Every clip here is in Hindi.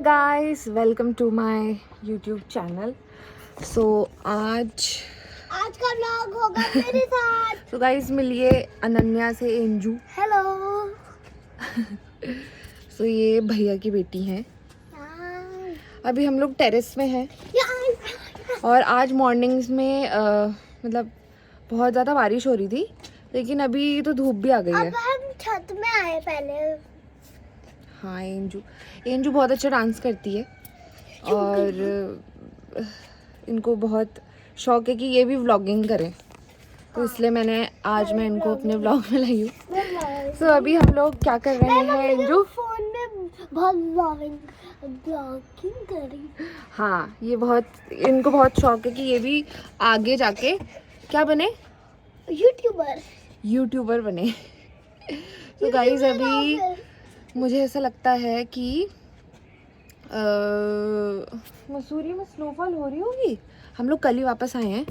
Guys, welcome to my YouTube channel. So आज का व्लॉग होगा मेरे साथ। तो गाइस मिलिए अनन्या से एंजू। हेलो। सो ये भैया की बेटी हैं। अभी हम लोग टेरेस में हैं और आज मॉर्निंग्स में मतलब बहुत ज़्यादा बारिश हो रही थी, लेकिन अभी तो धूप भी आ गई है। अब हम छत में आए पहले। हाँ, एंजू बहुत अच्छा डांस करती है और इनको बहुत शौक है कि ये भी व्लॉगिंग करें, तो इसलिए आज मैं इनको अपने व्लॉग में लाई हूँ। सो अभी हम लोग क्या कर रहे हैं एंजू? फोन में बहुत ब्लॉगिंग करी। हाँ, इनको बहुत शौक है कि ये भी आगे जाके क्या बने, यूट्यूबर बने। तो गाइस अभी मुझे ऐसा लगता है कि मसूरी में स्नोफॉल हो रही होगी। हम लोग कल ही वापस आए हैं,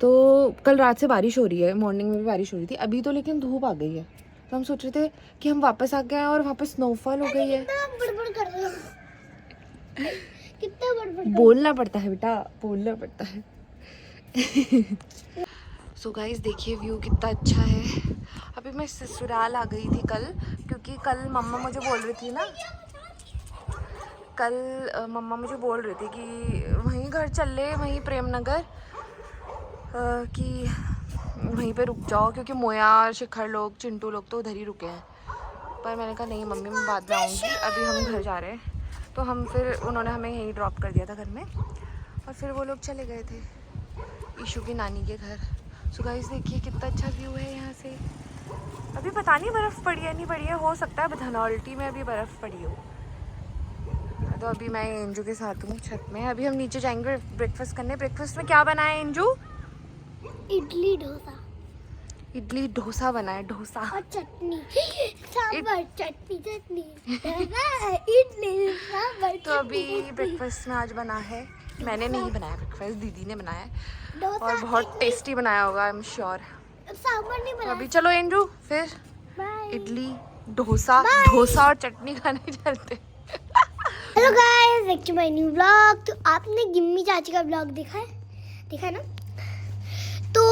तो कल रात से बारिश हो रही है, मॉर्निंग में भी बारिश हो रही थी, अभी तो लेकिन धूप आ गई है। तो हम सोच रहे थे कि हम वापस आ गए और वहाँ पे स्नोफॉल हो गई है। बड़बड़ कर रहे हो। कितना बड़बड़ बोलना पड़ता है बेटा, बोलना पड़ता है। सो गाइस देखिए व्यू कितना अच्छा है। अभी मैं ससुराल आ गई थी कल, क्योंकि कल मम्मा मुझे बोल रही थी ना, मम्मा मुझे बोल रही थी कि वहीं घर चल ले, वहीं प्रेम नगर, कि वहीं पे रुक जाओ, क्योंकि मोया और शिखर लोग, चिंटू लोग तो उधर ही रुके हैं। पर मैंने कहा नहीं मम्मी, मैं बाद में आऊँगी, अभी हम घर जा रहे हैं। तो उन्होंने हमें यहीं ड्रॉप कर दिया था घर में, और फिर वो लोग चले गए थे ईशू की नानी के घर। सो गाइस देखिए कितना अच्छा व्यू है यहाँ से। अभी पता नहीं बर्फ़ पड़ी है नहीं पड़ी है, हो सकता है धनौल्टी में अभी बर्फ़ पड़ी हो। तो अभी मैं एंजू के साथ हूँ छत में। अभी हम नीचे जाएंगे ब्रेकफास्ट करने। ब्रेकफास्ट में क्या बना है एंजू? इडली डोसा। इडली डोसा बना है, डोसा और चटनी, सांभर चटनी। इडली सांभर। तो अभी ब्रेकफास्ट में आज बना है, मैंने नहीं बनाया ब्रेकफास्ट, दीदी ने बनाया है और बहुत टेस्टी बनाया होगा, आई एम श्योर। सांभर नहीं तो बनाया। अभी चलो एंजू फिर इडली डोसा और चटनी खाने चलते। Hello guys, welcome to my new vlog. तो आपने गिम्मी चाची का व्लॉग देखा ना? तो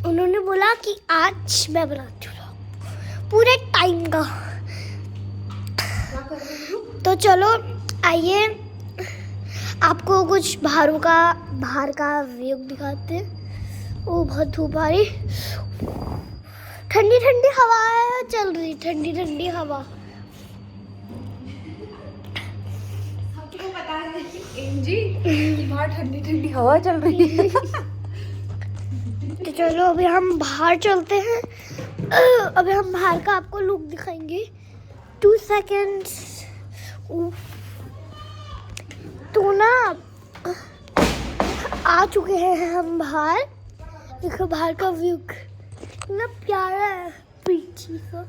उन्होंने बोला कि आज मैं बनाती हूँ व्लॉग पूरे टाइम का। तो चलो आइए आपको कुछ बाहर का व्यू दिखाते हैं। ओ बहुत धूप आ रही, ठंडी ठंडी हवा चल रही, ठंडी हवा। पता है एंजी, बहुत ठंडी ठंडी हवा चल रही है। तो चलो अभी हम बाहर चलते हैं। अभी हम बाहर का आपको लुक दिखाएंगे। 2 सेकेंड्स। तो ना आ चुके हैं हम बाहर। देखो बाहर का व्यू कितना प्यारा है। पीछे का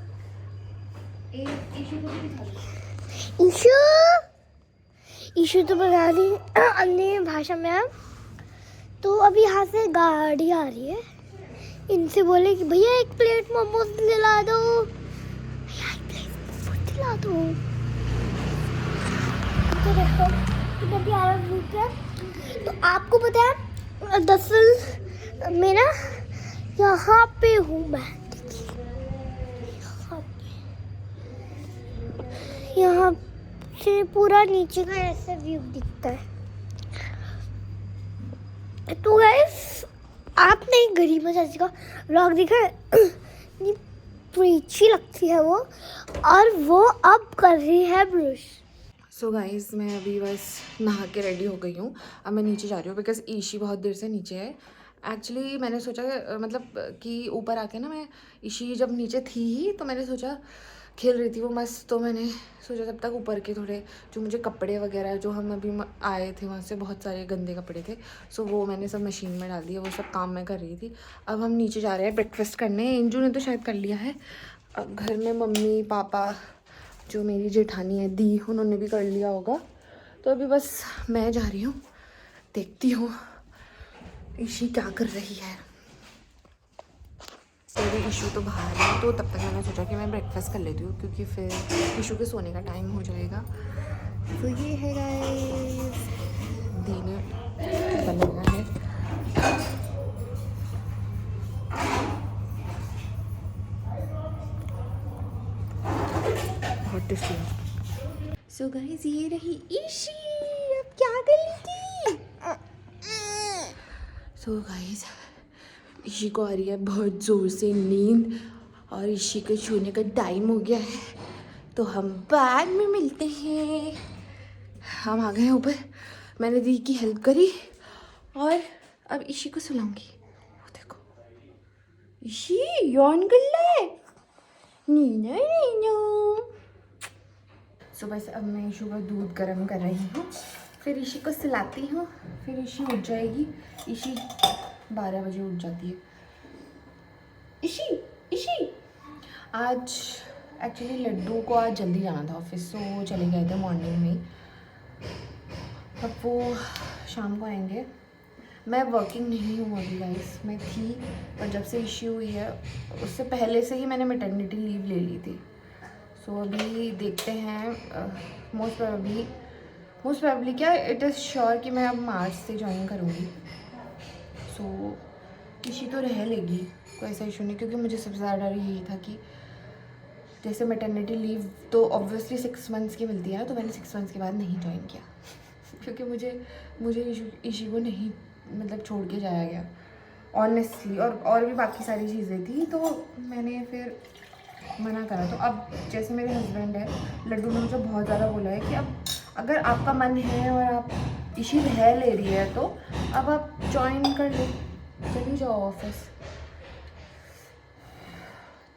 ईशू तो बना रही अन्य भाषा में। तो अभी यहाँ से गाड़ी आ रही है, इनसे बोले कि भैया एक प्लेट मोमोज दिला दो, भैया एक प्लेट मोमोज दिला दो। तो देखो कितना प्यारा व्यू है। तो आपको पता है दरअसल मैं ना यहाँ पे हूँ, मैं यहाँ से पूरा नीचे का ऐसा व्यू दिखता है। तो गाइस आपने गरिमा चाची का व्लॉग देखा है? इतनी प्रीची लगती है वो, और वो अब कर रही है ब्रश। सो गाइस मैं अभी बस नहा के रेडी हो गई हूँ। अब मैं नीचे जा रही हूँ बिकॉज ईशी बहुत देर से नीचे है। एक्चुअली मैंने सोचा मतलब कि ऊपर आके ना, मैं ईशी जब नीचे थी ही तो मैंने सोचा, खेल रही थी वो मस्त, तो मैंने सोचा तब तक ऊपर के थोड़े जो मुझे कपड़े वगैरह, जो हम अभी आए थे वहाँ से, बहुत सारे गंदे कपड़े थे, सो वो मैंने सब मशीन में डाल दिए, वो सब काम मैं कर रही थी। अब हम नीचे जा रहे हैं ब्रेकफास्ट करने। एंजू ने तो शायद कर लिया है। अब घर में मम्मी पापा, जो मेरी जेठानी है दी, उन्होंने भी कर लिया होगा। तो अभी बस मैं जा रही हूँ, देखती हूँ ईशी क्या कर रही है। अभी ईशू तो बाहर है, तो तब तक मैंने सोचा कि मैं ब्रेकफास्ट कर लेती हूँ, क्योंकि फिर ईशू के सोने का टाइम हो जाएगा। तो ये है गाइस, डिनर बनाना है। बहुत टेस्टी है। सो गाइस ये रही ईशी, अब क्या करेगी? सो गाइस ईशी को आ रही है बहुत ज़ोर से नींद और ईशी को सोने का टाइम हो गया है, तो हम बाद में मिलते हैं। हम आ गए हैं ऊपर, मैंने दी की हेल्प करी और अब ईशी को सुलाऊंगी। वो देखो ईशी यौन कर ले, नीना नीना। सुबह से अब मैं ईशू का दूध गर्म कर रही हूँ, फिर ईशी को सुलाती हूँ, फिर ईशी उठ जाएगी। ईशी 12 बजे उठ जाती है। ईशी ईशी आज एक्चुअली लड्डू को आज जल्दी जाना था ऑफिस, तो वो चले गए थे मॉर्निंग में ही। अब वो शाम को आएंगे। मैं वर्किंग नहीं हूँ अभी गाइस, मैं थी, पर जब से इश्यू हुई है उससे पहले से ही मैंने मैटरनिटी लीव ले ली थी। सो अभी देखते हैं, मोस्ट प्रोबेबली क्या इट इज़ श्योर कि मैं अब मार्च से ज्वाइन करूँगी। सो इशी तो रह लेगी, कोई ऐसा इशू नहीं, क्योंकि मुझे सबसे ज़्यादा डर यही था कि जैसे मैटरनिटी लीव तो ऑब्वियसली 6 मंथ्स की मिलती है ना, तो मैंने 6 मंथ्स के बाद नहीं ज्वाइन किया क्योंकि मुझे इशी को नहीं मतलब छोड़ के जाया गया ऑनेस्टली, और भी बाकी सारी चीज़ें थी, तो मैंने फिर मना करा। तो अब जैसे मेरे हस्बैंड है, लड्डू ने मुझे बहुत ज़्यादा बोला है कि अब अगर आपका मन है और आप इशी रह ले रही है तो अब आप ज्वाइन कर लो, चली जाओ ऑफिस।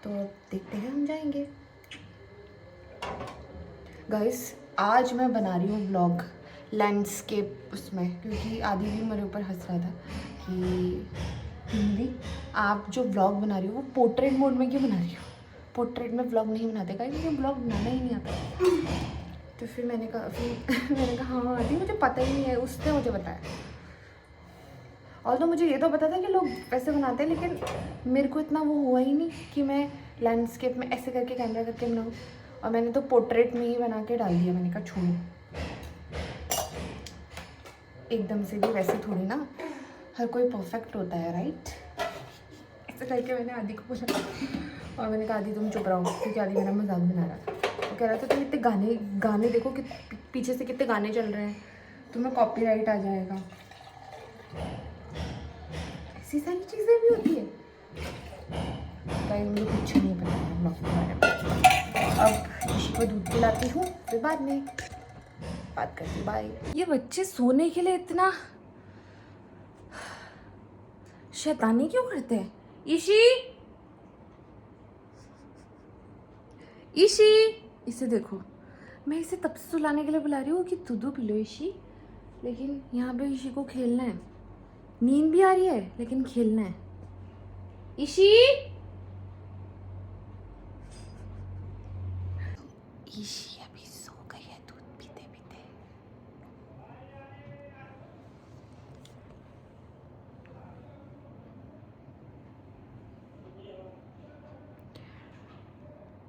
तो अब देखते हैं, हम जाएंगे। गाइस आज मैं बना रही हूँ व्लॉग लैंडस्केप उसमें, क्योंकि आदि भी मेरे ऊपर हंस रहा था कि हिंदी आप जो व्लॉग बना रही हो वो पोर्ट्रेट मोड में क्यों बना रही हो, पोर्ट्रेट में व्लॉग नहीं बनाते गाइस, मुझे व्लॉग बनाना ही नहीं आता। तो फिर मैंने कहा हाँ आदि मुझे पता ही नहीं है, उसने मुझे बताया। और तो मुझे ये तो पता था कि लोग वैसे बनाते हैं, लेकिन मेरे को इतना वो हुआ ही नहीं कि मैं लैंडस्केप में ऐसे करके कैमरा करके बनाऊँ, और मैंने तो पोर्ट्रेट में ही बना के डाल दिया। मैंने कहा छोड़ो, एकदम से भी वैसे थोड़ी ना हर कोई परफेक्ट होता है, राइट। ऐसे करके मैंने आदि को पूछा और मैंने कहा आदि तुम चुप रहो, क्योंकि आदि मेरा मजाक बना रहा था। वो कह रहा था तुम इतने गाने देखो कि पीछे से कितने गाने चल रहे हैं, तुम्हें कॉपीराइट आ जाएगा। ऐसी सारी चीज़ें भी होती है गाइस, मुझे कुछ नहीं पता है ब्लॉग के बारे में। अब ऋषि को दूध पिलाती हूँ, फिर बाद में बात करती हूँ, बाय। ये बच्चे सोने के लिए इतना शैतानी क्यों करते हैं? ईशी ईशी, इसे देखो, मैं इसे तब से सुलाने के लिए बुला रही हूँ कि दूध पी लो ईशी, लेकिन यहाँ पे ईशी को खेलना है। नींद भी आ रही है लेकिन खेलना है। ईशी ईशी अभी सो गई है दूध पीते पीते।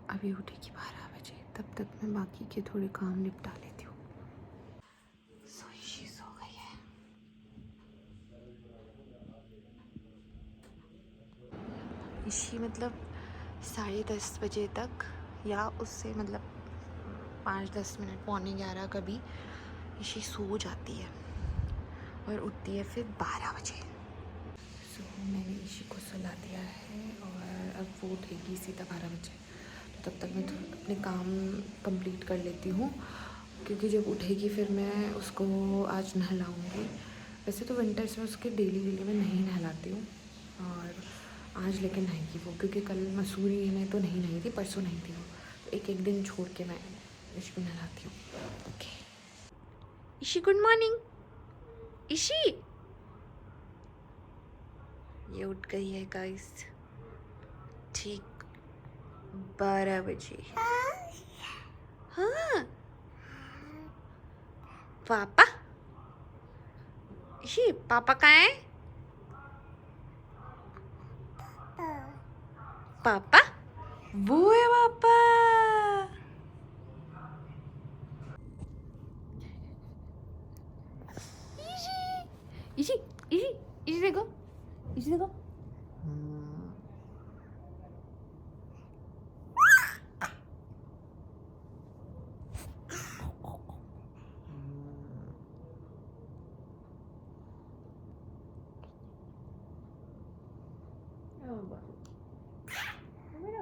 अभी उठेगी 12 बजे, तब तक मैं बाकी के थोड़े काम निपटा लेती हूँ। सो ईशी सो गई है। ईशी मतलब 10:30 बजे तक, या उससे मतलब 5-10 मिनट, 11:45 कभी ईशी सो जाती है और उठती है फिर 12 बजे। सो मैंने ईशी को सुला दिया है और अब वो उठेगी सीधा 12 बजे, तो तब तक मैं अपने काम कंप्लीट कर लेती हूँ, क्योंकि जब उठेगी फिर मैं उसको आज नहलाऊँगी। वैसे तो विंटर्स में उसके डेली मैं नहीं नहलाती हूँ, और आज लेकिन नहाएगी वो, क्योंकि कल मसूरी में तो नहीं नही थी, परसों नहीं थी वो, तो एक दिन छोड़ के मैं इसको नहलाती हूँ। ओके ईशी, गुड मॉर्निंग ईशी। ये उठ गई है गाइस ठीक 12 बजे। हाँ पापा, ईशी पापा कहाँ है? पापा, वो है पापा।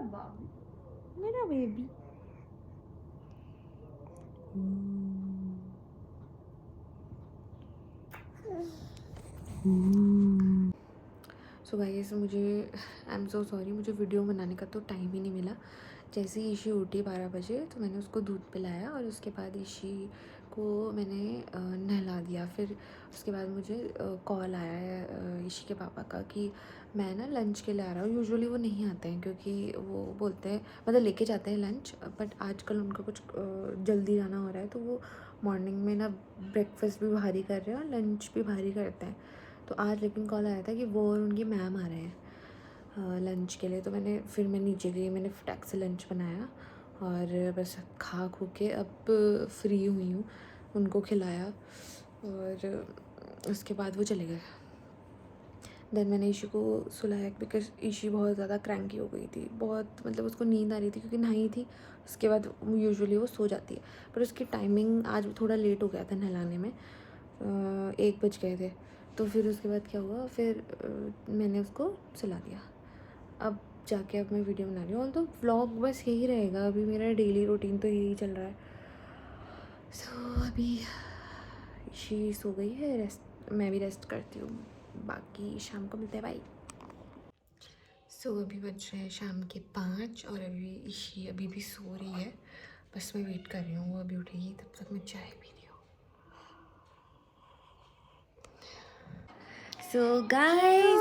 बाबू, मेरा बेबी। सो गाइस मुझे आई एम सो सॉरी, मुझे वीडियो बनाने का तो टाइम ही नहीं मिला। जैसे ही ईशी उठी 12 बजे तो मैंने उसको दूध पिलाया और उसके बाद ईशी को मैंने नहला दिया। फिर उसके बाद मुझे कॉल आया है ईशी के पापा का कि मैं ना लंच के लिए आ रहा हूँ। यूजुअली वो नहीं आते हैं क्योंकि वो बोलते हैं मतलब लेके जाते हैं लंच, बट आजकल उनका कुछ जल्दी जाना हो रहा है तो वो मॉर्निंग में ना ब्रेकफास्ट भी भारी कर रहे हैं और लंच भी भारी करते हैं। तो आज लेकिन कॉल आया था कि वो और उनकी मैम आ रहे हैं लंच के लिए। तो मैं नीचे गई, मैंने फटाक से लंच बनाया और बस खा खू के अब फ्री हुई हूँ, उनको खिलाया और उसके बाद वो चले गए। देन मैंने ईशी को सुलाया बिकॉज ईशी बहुत ज़्यादा क्रैंकी हो गई थी, बहुत मतलब उसको नींद आ रही थी क्योंकि नहाई थी। उसके बाद यूजुअली वो सो जाती है, पर उसकी टाइमिंग आज थोड़ा लेट हो गया था नहलाने में, 1 बज गए थे। तो फिर उसके बाद क्या हुआ, फिर मैंने उसको सुला दिया। अब जाके अब मैं वीडियो बना रही हूँ, तो व्लॉग बस यही रहेगा। अभी मेरा डेली रूटीन तो यही चल रहा है। सो अभी ईशी सो गई है, रेस्ट मैं भी रेस्ट करती हूँ, बाकी शाम को मिलते हैं, बाय। सो अभी बज रहे हैं शाम के 5 और अभी ईशी अभी भी सो रही है। बस मैं वेट कर रही हूँ, वो अभी उठेगी, तब तक मैं चाय पी रही हूँ। सो गाइस,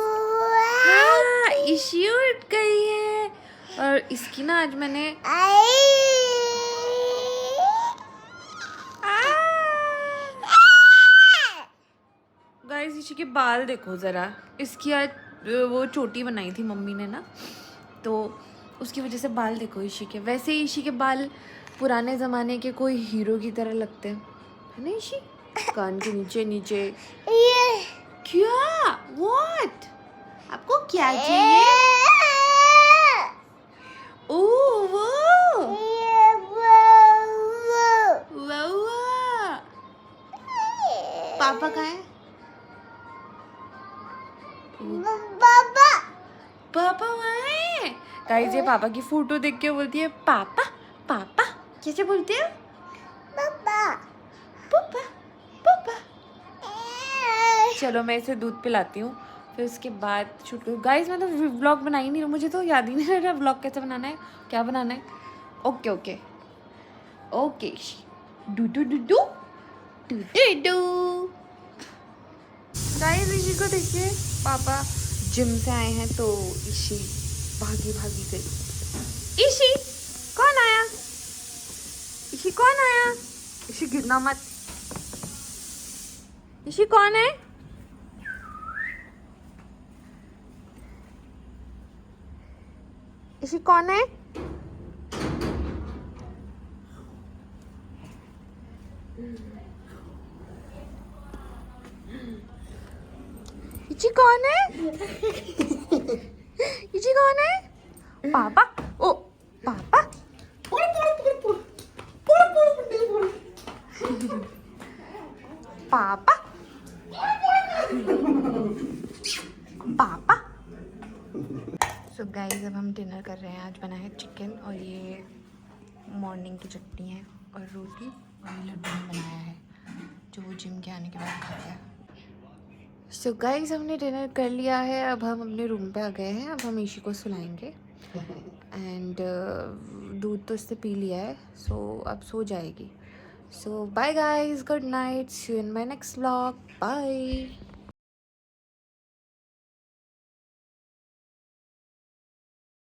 हाँ ईशी उठ गई है और इसकी ना आज मैंने गाइस ईशी के बाल देखो ज़रा। इसकी आज वो चोटी बनाई थी मम्मी ने ना, तो उसकी वजह से बाल देखो ईशी के। वैसे ही ईशी के बाल पुराने ज़माने के कोई हीरो की तरह लगते हैं, है ना ईशी? कान के नीचे नीचे। क्या? व्हाट? आपको क्या चाहिए? ओह वो वाह, पापा कहाँ है? पापा वहाँ है। गाइस ये पापा की फोटो देख के बोलती है पापा पापा। कैसे बोलते हो? पापा पापा पापा। चलो मैं इसे दूध पिलाती हूँ, फिर उसके बाद शूट करूँ। गाइस मैं तो व्लॉग बना ही नहीं रहा, मुझे तो याद ही नहीं रह रहा व्लॉग कैसे बनाना है, क्या बनाना है। ओके ओके ओके डू डू डू डू डू डू डू। गाइस ईशी को देखिए, पापा जिम से आए हैं तो ईशी भागी भागी गई। ईशी कौन आया? ईशी कौन आया? ईशी गिरना मत। ईशी कौन है? ईशी कौन है? ईशी कौन है? ईशी कौन है? पापा। ओ पापा। पापा पापा। सो गाइस अब हम डिनर कर रहे हैं। आज बना है चिकन और ये मॉर्निंग की चटनी है और रोटी, और ये लड्डू ने बनाया है जो वो जिम के आने के बाद खा गया। सो गाइस हमने डिनर कर लिया है, अब हम अपने रूम पे आ गए हैं। अब हम ईशी को सुलाएंगे एंड दूध तो इससे पी लिया है, सो अब सो जाएगी। So bye guys, good night, see you in my next vlog, bye.